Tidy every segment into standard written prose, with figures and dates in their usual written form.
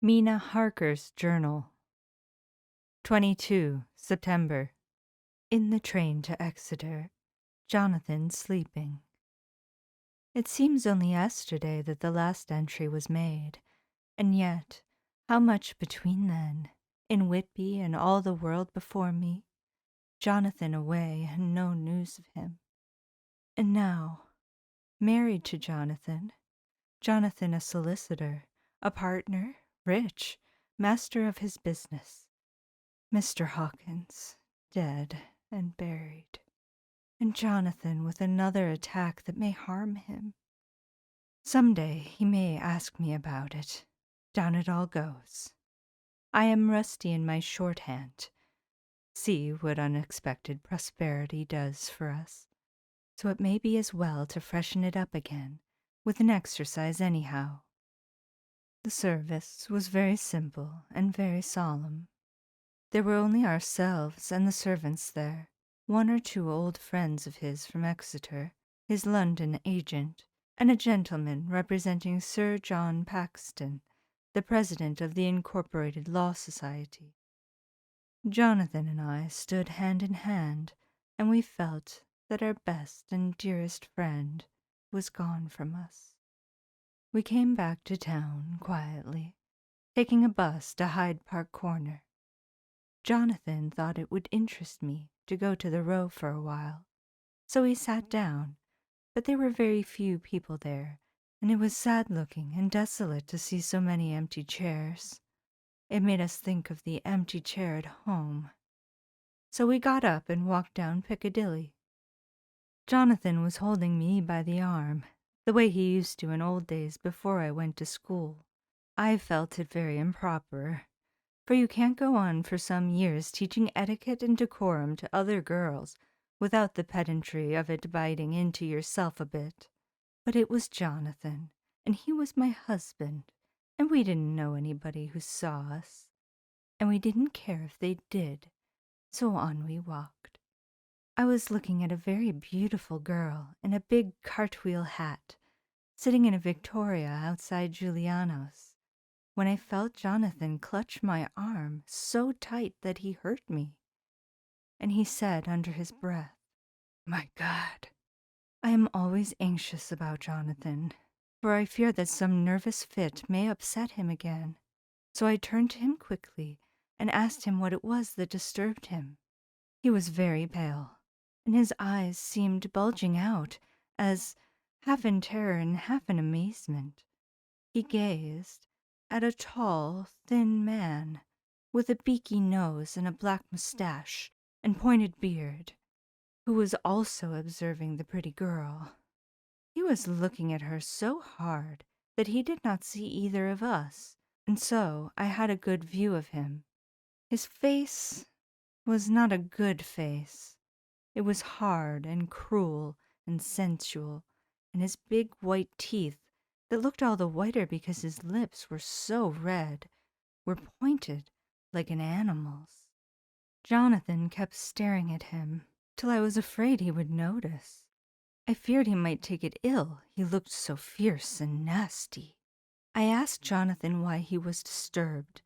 Mina Harker's Journal. 22 September. In the train to Exeter. Jonathan sleeping. It seems only yesterday that the last entry was made, and yet how much between then, in Whitby and all the world before me. Jonathan away and no news of him. And now, married to Jonathan a solicitor, a partner, rich, master of his business. Mr. Hawkins, dead and buried, and Jonathan with another attack that may harm him. Some day he may ask me about it. Down it all goes. I am rusty in my shorthand. See what unexpected prosperity does for us. So it may be as well to freshen it up again with an exercise anyhow. The service was very simple and very solemn. There were only ourselves and the servants there, one or two old friends of his from Exeter, his London agent, and a gentleman representing Sir John Paxton, the president of the Incorporated Law Society. Jonathan and I stood hand in hand, and we felt that our best and dearest friend was gone from us. We came back to town quietly, taking a bus to Hyde Park Corner. Jonathan thought it would interest me to go to the Row for a while, so he sat down, but there were very few people there, and it was sad-looking and desolate to see so many empty chairs. It made us think of the empty chair at home. So we got up and walked down Piccadilly. Jonathan was holding me by the arm, the way he used to in old days before I went to school. I felt it very improper, for you can't go on for some years teaching etiquette and decorum to other girls without the pedantry of it biting into yourself a bit. But it was Jonathan, and he was my husband, and we didn't know anybody who saw us, and we didn't care if they did, so on we walked. I was looking at a very beautiful girl in a big cartwheel hat, sitting in a victoria outside Giuliano's, when I felt Jonathan clutch my arm so tight that he hurt me. And he said under his breath, "My God." I am always anxious about Jonathan, for I fear that some nervous fit may upset him again. So I turned to him quickly and asked him what it was that disturbed him. He was very pale, and his eyes seemed bulging out as, half in terror and half in amazement, he gazed at a tall, thin man with a beaky nose and a black mustache and pointed beard, who was also observing the pretty girl. He was looking at her so hard that he did not see either of us, and so I had a good view of him. His face was not a good face. It was hard and cruel and sensual, and his big white teeth, that looked all the whiter because his lips were so red, were pointed like an animal's. Jonathan kept staring at him till I was afraid he would notice. I feared he might take it ill, he looked so fierce and nasty. I asked Jonathan why he was disturbed,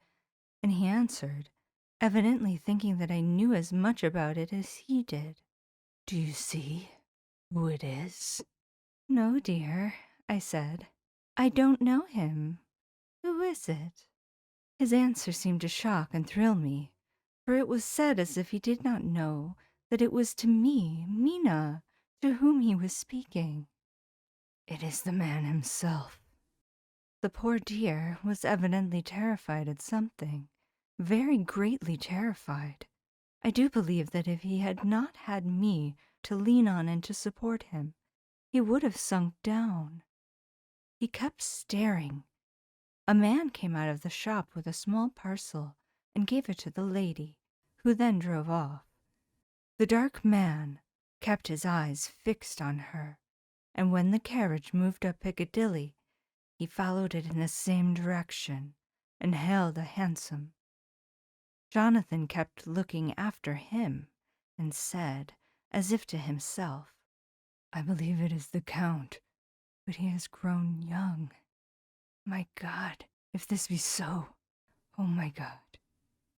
and he answered, evidently thinking that I knew as much about it as he did. "Do you see who it is?" "No, dear," I said. "I don't know him. Who is it?" His answer seemed to shock and thrill me, for it was said as if he did not know that it was to me, Mina, to whom he was speaking. "It is the man himself." The poor dear was evidently terrified at something, very greatly terrified. I do believe that if he had not had me to lean on and to support him, he would have sunk down. He kept staring. A man came out of the shop with a small parcel and gave it to the lady, who then drove off. The dark man kept his eyes fixed on her, and when the carriage moved up Piccadilly, he followed it in the same direction and hailed a hansom. Jonathan kept looking after him and said, as if to himself, "I believe it is the Count, but he has grown young. My God, if this be so, Oh my God.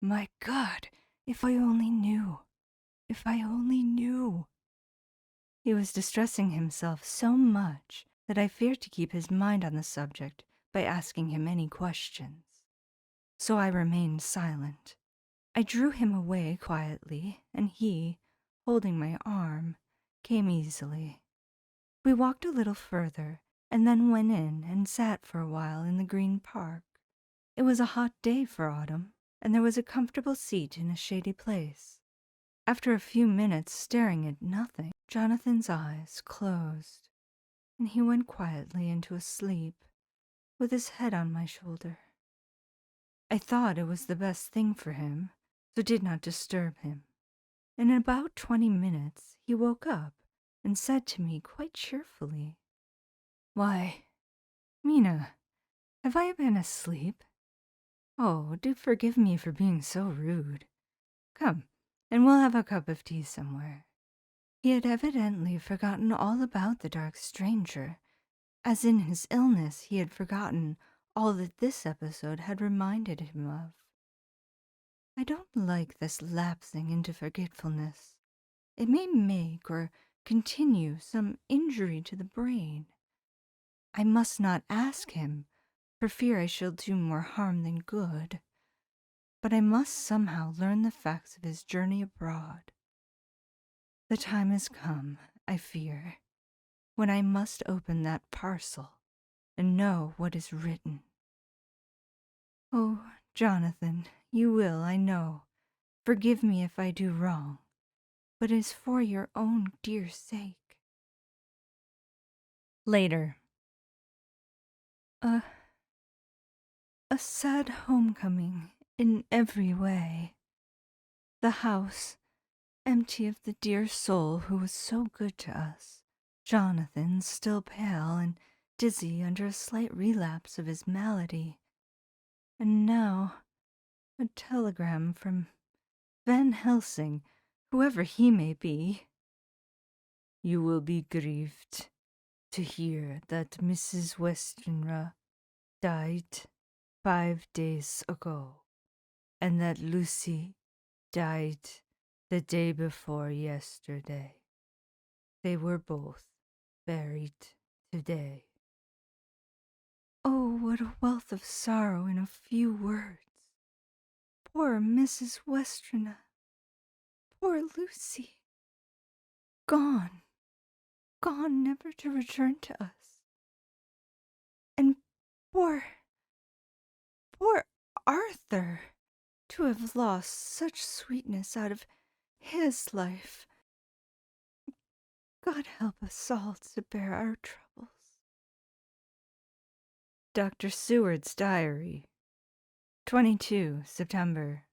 My God, if I only knew. If I only knew. He was distressing himself so much that I feared to keep his mind on the subject by asking him any questions. So I remained silent. I drew him away quietly, and he, holding my arm, came easily. We walked a little further, and then went in and sat for a while in the green park. It was a hot day for autumn, and there was a comfortable seat in a shady place. After a few minutes staring at nothing, Jonathan's eyes closed, and he went quietly into a sleep, with his head on my shoulder. I thought it was the best thing for him, so did not disturb him. In about 20 minutes he woke up and said to me quite cheerfully, "Why, Mina, have I been asleep? Oh, do forgive me for being so rude. Come, and we'll have a cup of tea somewhere." He had evidently forgotten all about the dark stranger, as in his illness he had forgotten all that this episode had reminded him of. I don't like this lapsing into forgetfulness. It may make or continue some injury to the brain. I must not ask him, for fear I shall do more harm than good. But I must somehow learn the facts of his journey abroad. The time has come, I fear, when I must open that parcel and know what is written. Oh, Jonathan, you will, I know, forgive me if I do wrong, but it is for your own dear sake. Later. A sad homecoming in every way. The house, empty of the dear soul who was so good to us. Jonathan, still pale and dizzy under a slight relapse of his malady. And now, a telegram from Van Helsing, whoever he may be. "You will be grieved to hear that Mrs. Westenra died 5 days ago, and that Lucy died the day before yesterday. They were both buried today." Oh, what a wealth of sorrow in a few words. Poor Mrs. Westenra. Poor Lucy. Gone. Gone never to return to us. And poor Arthur, to have lost such sweetness out of his life. God help us all to bear our troubles. Dr. Seward's Diary, 22 September.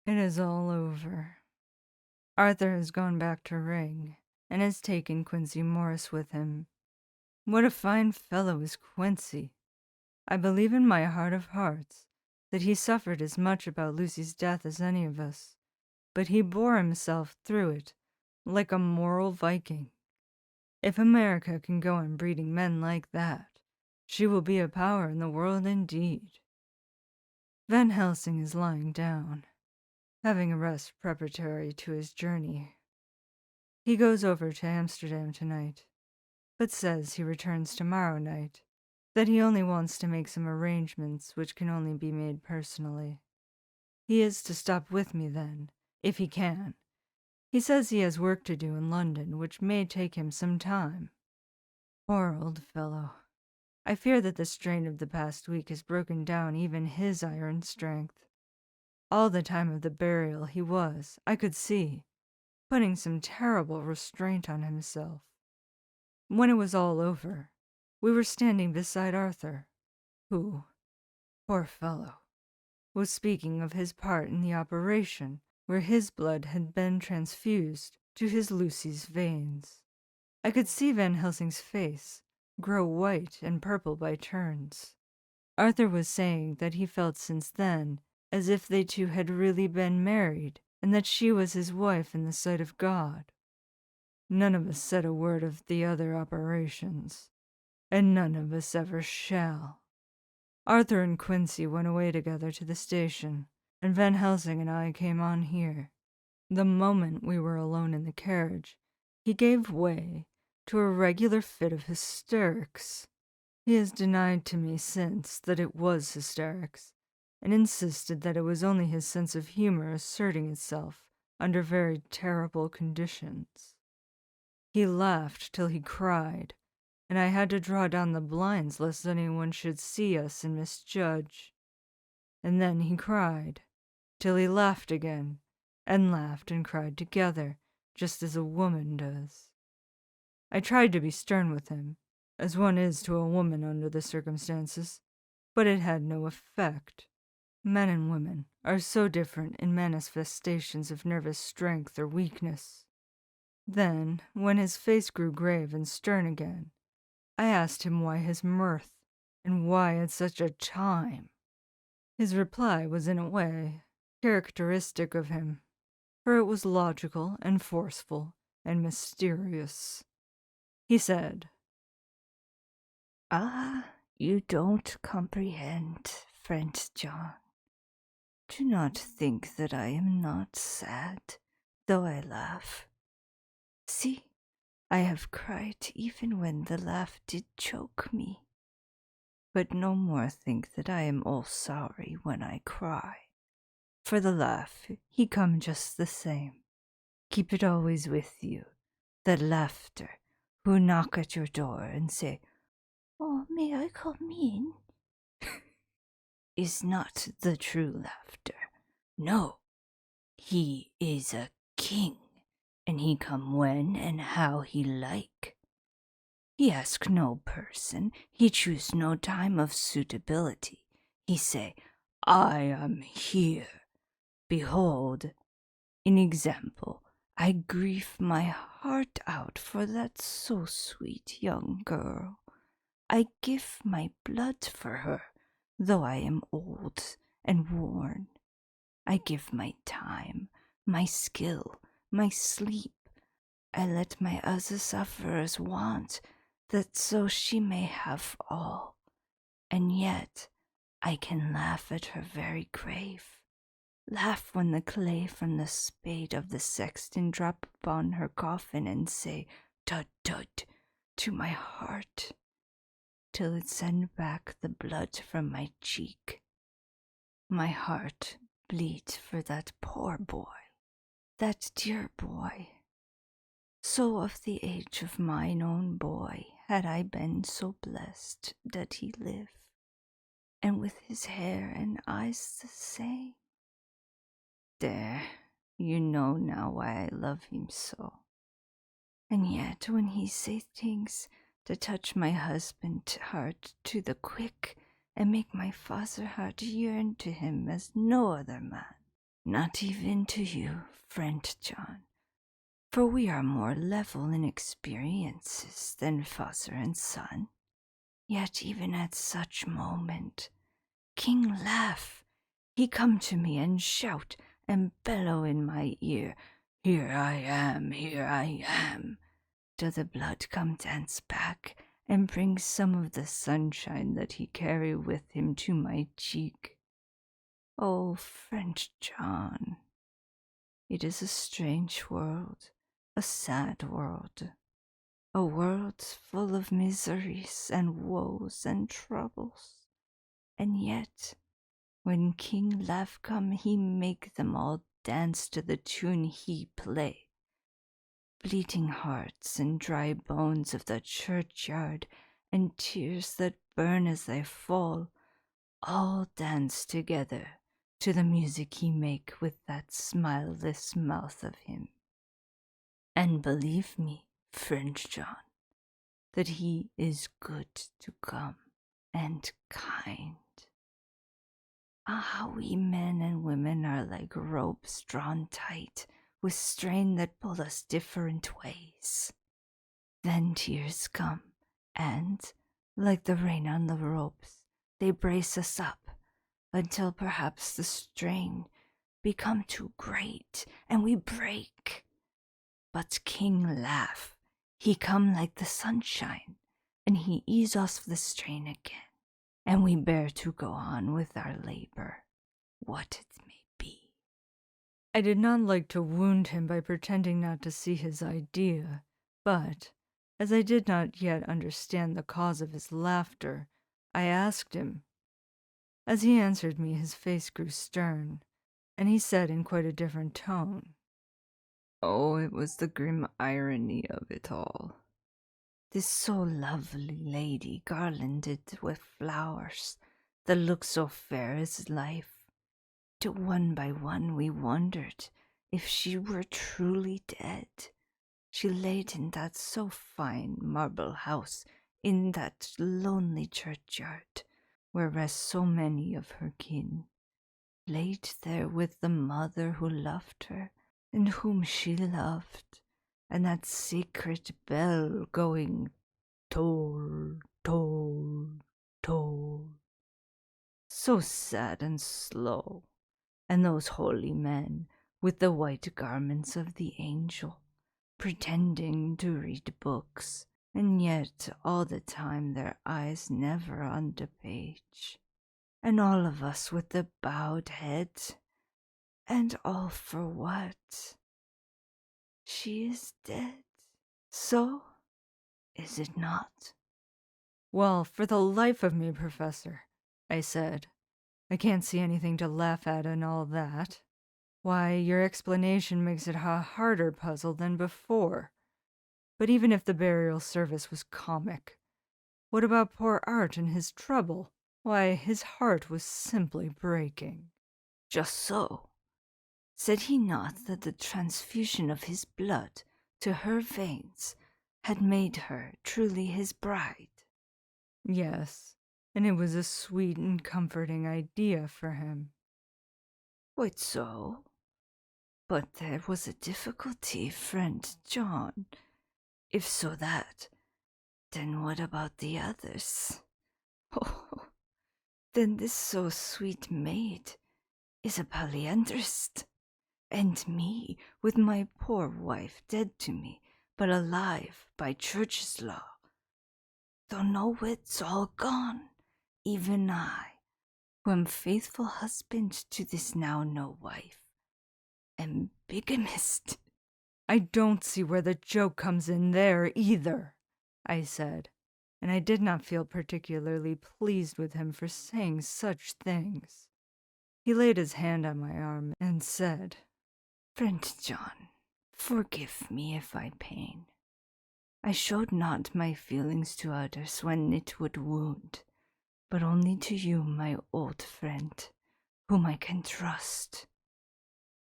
It is all over. Arthur has gone back to Ring, and has taken Quincey Morris with him. What a fine fellow is Quincey! I believe in my heart of hearts that he suffered as much about Lucy's death as any of us, but he bore himself through it like a moral Viking. If America can go on breeding men like that, she will be a power in the world indeed. Van Helsing is lying down, having a rest preparatory to his journey. He goes over to Amsterdam tonight, but says he returns tomorrow night, that he only wants to make some arrangements which can only be made personally. He is to stop with me then, if he can. He says he has work to do in London, which may take him some time. Poor old fellow. I fear that the strain of the past week has broken down even his iron strength. All the time of the burial he was, I could see, putting some terrible restraint on himself. When it was all over, we were standing beside Arthur, who, poor fellow, was speaking of his part in the operation where his blood had been transfused to his Lucy's veins. I could see Van Helsing's face grow white and purple by turns. Arthur was saying that he felt since then as if they two had really been married, and that she was his wife in the sight of God. None of us said a word of the other operations, and none of us ever shall. Arthur and Quincy went away together to the station, and Van Helsing and I came on here. The moment we were alone in the carriage, he gave way to a regular fit of hysterics. He has denied to me since that it was hysterics, and insisted that it was only his sense of humor asserting itself under very terrible conditions. He laughed till he cried, and I had to draw down the blinds lest anyone should see us and misjudge. And then he cried, till he laughed again, and laughed and cried together, just as a woman does. I tried to be stern with him, as one is to a woman under the circumstances, but it had no effect. Men and women are so different in manifestations of nervous strength or weakness. Then, when his face grew grave and stern again, I asked him why his mirth, and why at such a time. His reply was in a way characteristic of him, for it was logical and forceful and mysterious. He said, "Ah, you don't comprehend, friend John. Do not think that I am not sad, though I laugh. See, I have cried even when the laugh did choke me. But no more think that I am all sorry when I cry. For the laugh, he come just the same. Keep it always with you, that laughter, who knock at your door and say, 'Oh, may I come in?' is not the true laughter. No, he is a king, and he come when and how he like. He ask no person, he choose no time of suitability. He say, 'I am here. Behold, in example, I grieve my heart out for that so sweet young girl. I give my blood for her, though I am old and worn. I give my time, my skill, my sleep. I let my other sufferers want, that so she may have all. And yet I can laugh at her very grave. Laugh when the clay from the spade of the sexton drop upon her coffin and say, 'Tut, tut,' to my heart, till it send back the blood from my cheek. My heart bleed for that poor boy, that dear boy. So of the age of mine own boy had I been so blessed that he live, and with his hair and eyes the same. There, you know now why I love him so. And yet when he say things that touch my husband's heart to the quick, and make my father heart yearn to him as no other man, not even to you, friend John, for we are more level in experiences than father and son. Yet even at such moment, King laugh, he come to me and shout and bellow in my ear, 'Here I am, here I am,' till the blood come dance back and bring some of the sunshine that he carry with him to my cheek. Oh, friend John, it is a strange world, a sad world, a world full of miseries and woes and troubles, and yet when King Laugh come, he make them all dance to the tune he play. Bleeding hearts and dry bones of the churchyard, and tears that burn as they fall, all dance together to the music he make with that smileless mouth of him. And believe me, friend John, that he is good to come and kind. Ah, we men and women are like ropes drawn tight with strain that pull us different ways. Then tears come, and, like the rain on the ropes, they brace us up, until perhaps the strain become too great, and we break. But King Laugh, he come like the sunshine, and he ease us the strain again, and we bear to go on with our labor, what it may be. I did not like to wound him by pretending not to see his idea, but, as I did not yet understand the cause of his laughter, I asked him. As he answered me, his face grew stern, and he said in quite a different tone, "Oh, it was the grim irony of it all. This so lovely lady garlanded with flowers that looked so fair as life, till one by one we wondered if she were truly dead. She laid in that so fine marble house in that lonely churchyard, where rest so many of her kin, laid there with the mother who loved her and whom she loved, and that sacred bell going toll, toll, toll, so sad and slow, and those holy men with the white garments of the angel, pretending to read books, and yet all the time their eyes never on the page, and all of us with the bowed head, and all for what? She is dead, so is it not?" "Well, for the life of me, Professor," I said, "I can't see anything to laugh at in all that. Why, your explanation makes it a harder puzzle than before. But even if the burial service was comic, what about poor Art and his trouble? Why, his heart was simply breaking." "Just so. Said he not that the transfusion of his blood to her veins had made her truly his bride?" "Yes, and it was a sweet and comforting idea for him." "Quite so. But there was a difficulty, friend John. If so that, then what about the others? Oh, then this so sweet maid is a polyandrist, and me with my poor wife dead to me, but alive by church's law. Though no wits all gone, even I, who am faithful husband to this now no wife, am bigamist." "I don't see where the joke comes in there either," I said, and I did not feel particularly pleased with him for saying such things. He laid his hand on my arm and said, "Friend John, forgive me if I pain. I showed not my feelings to others when it would wound, but only to you, my old friend, whom I can trust.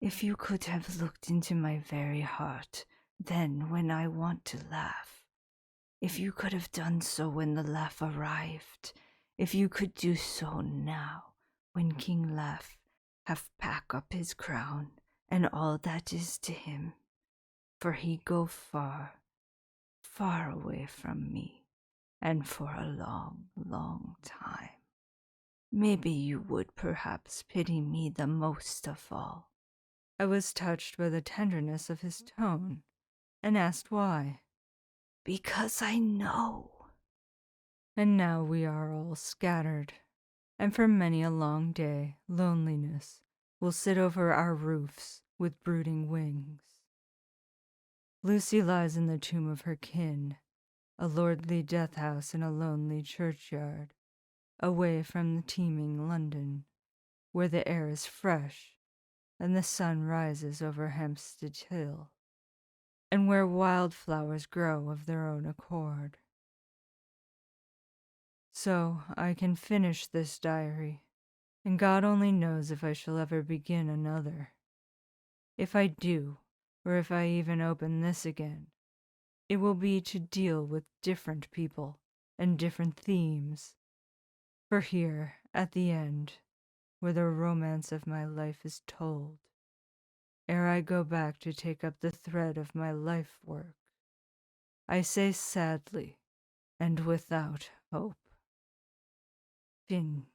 If you could have looked into my very heart then when I want to laugh, if you could have done so when the laugh arrived, if you could do so now when King Laugh have packed up his crown and all that is to him, for he go far, far away from me, and for a long, long time, maybe you would perhaps pity me the most of all." I was touched by the tenderness of his tone, and asked why. "Because I know." And now we are all scattered, and for many a long day loneliness will sit over our roofs with brooding wings. Lucy lies in the tomb of her kin, a lordly death house in a lonely churchyard, away from the teeming London, where the air is fresh and the sun rises over Hampstead Hill, and where wildflowers grow of their own accord. So I can finish this diary, and God only knows if I shall ever begin another. If I do, or if I even open this again, it will be to deal with different people and different themes. For here, at the end, where the romance of my life is told, ere I go back to take up the thread of my life work, I say sadly and without hope, Fin